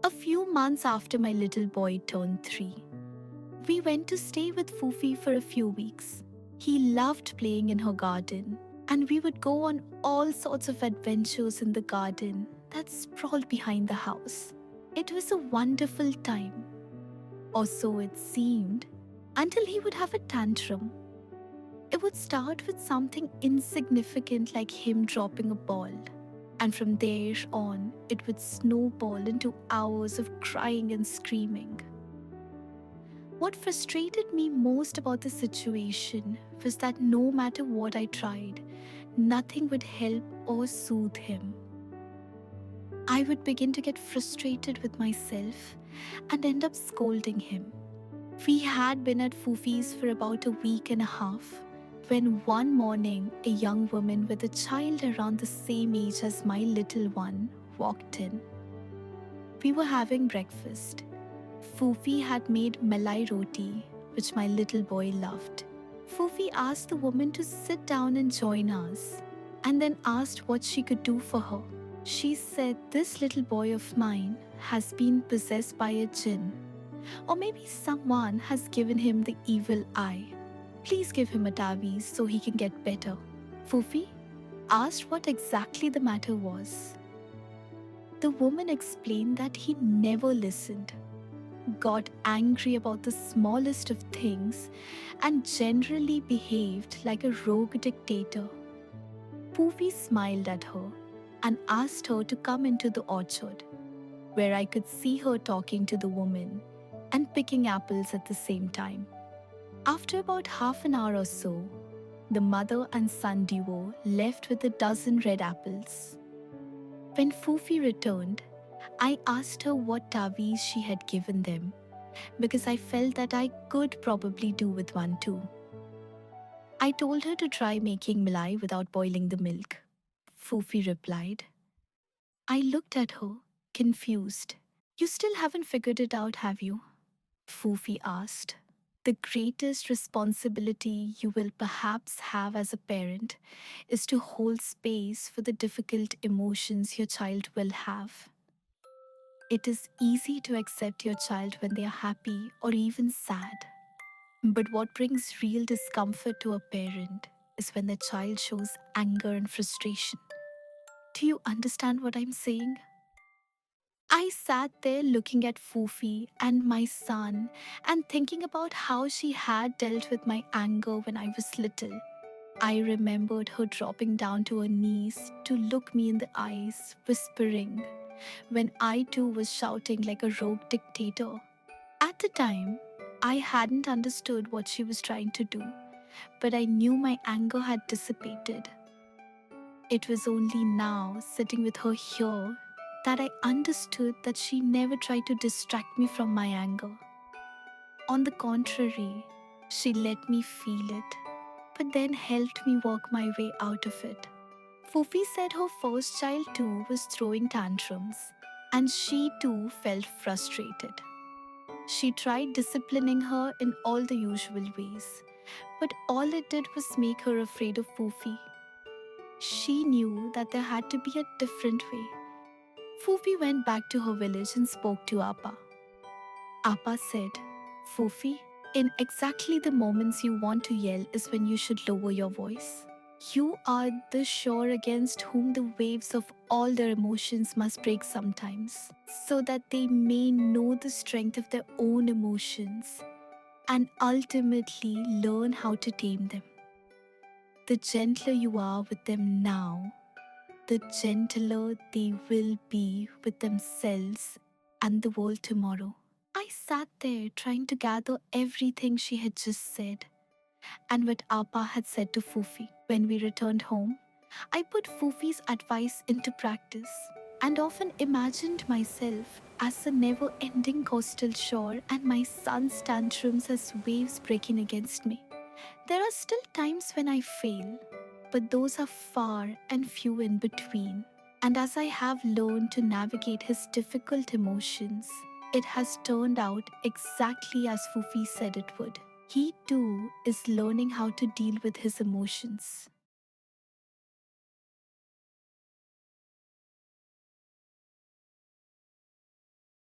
A few months after my little boy turned 3, we went to stay with Fufi for a few weeks. He loved playing in her garden, and we would go on all sorts of adventures in the garden that sprawled behind the house. It was a wonderful time, or so it seemed, until he would have a tantrum. It would start with something insignificant like him dropping a ball, and from there on, it would snowball into hours of crying and screaming. What frustrated me most about the situation was that no matter what I tried, nothing would help or soothe him. I would begin to get frustrated with myself and end up scolding him. We had been at Fufi's for about a week and a half when one morning a young woman with a child around the same age as my little one walked in. We were having breakfast. Fufi had made malai roti, which my little boy loved. Fufi asked the woman to sit down and join us, and then asked what she could do for her. She said this little boy of mine has been possessed by a jinn, or maybe someone has given him the evil eye. Please give him a taweez so he can get better. Fufi asked what exactly the matter was. The woman explained that he never listened, got angry about the smallest of things, and generally behaved like a rogue dictator. Fufi smiled at her and asked her to come into the orchard, where I could see her talking to the woman and picking apples at the same time. After about half an hour or so, the mother and son duo left with a dozen red apples. When Fufi returned, I asked her what taweez she had given them, because I felt that I could probably do with one too. I told her to try making malai without boiling the milk. Fufi replied. I looked at her, confused. You still haven't figured it out, have you? Fufi asked. The greatest responsibility you will perhaps have as a parent is to hold space for the difficult emotions your child will have. It is easy to accept your child when they are happy or even sad. But what brings real discomfort to a parent is when the child shows anger and frustration. Do you understand what I'm saying? I sat there looking at Fufi and my son and thinking about how she had dealt with my anger when I was little. I remembered her dropping down to her knees to look me in the eyes, whispering, when I too was shouting like a rogue dictator. At the time, I hadn't understood what she was trying to do, but I knew my anger had dissipated. It was only now, sitting with her here, that I understood that she never tried to distract me from my anger. On the contrary, she let me feel it, but then helped me work my way out of it. Fufi said her first child too was throwing tantrums, and she too felt frustrated. She tried disciplining her in all the usual ways, but all it did was make her afraid of Fufi. She knew that there had to be a different way. Fufi went back to her village and spoke to Appa. Appa said, Fufi, in exactly the moments you want to yell is when you should lower your voice. You are the shore against whom the waves of all their emotions must break sometimes, so that they may know the strength of their own emotions and ultimately learn how to tame them. The gentler you are with them now, the gentler they will be with themselves and the world tomorrow. I sat there trying to gather everything she had just said and what Appa had said to Fufi. When we returned home, I put Fufi's advice into practice and often imagined myself as a never-ending coastal shore and my son's tantrums as waves breaking against me. There are still times when I fail, but those are far and few in between. And as I have learned to navigate his difficult emotions, it has turned out exactly as Fufi said it would. He too is learning how to deal with his emotions.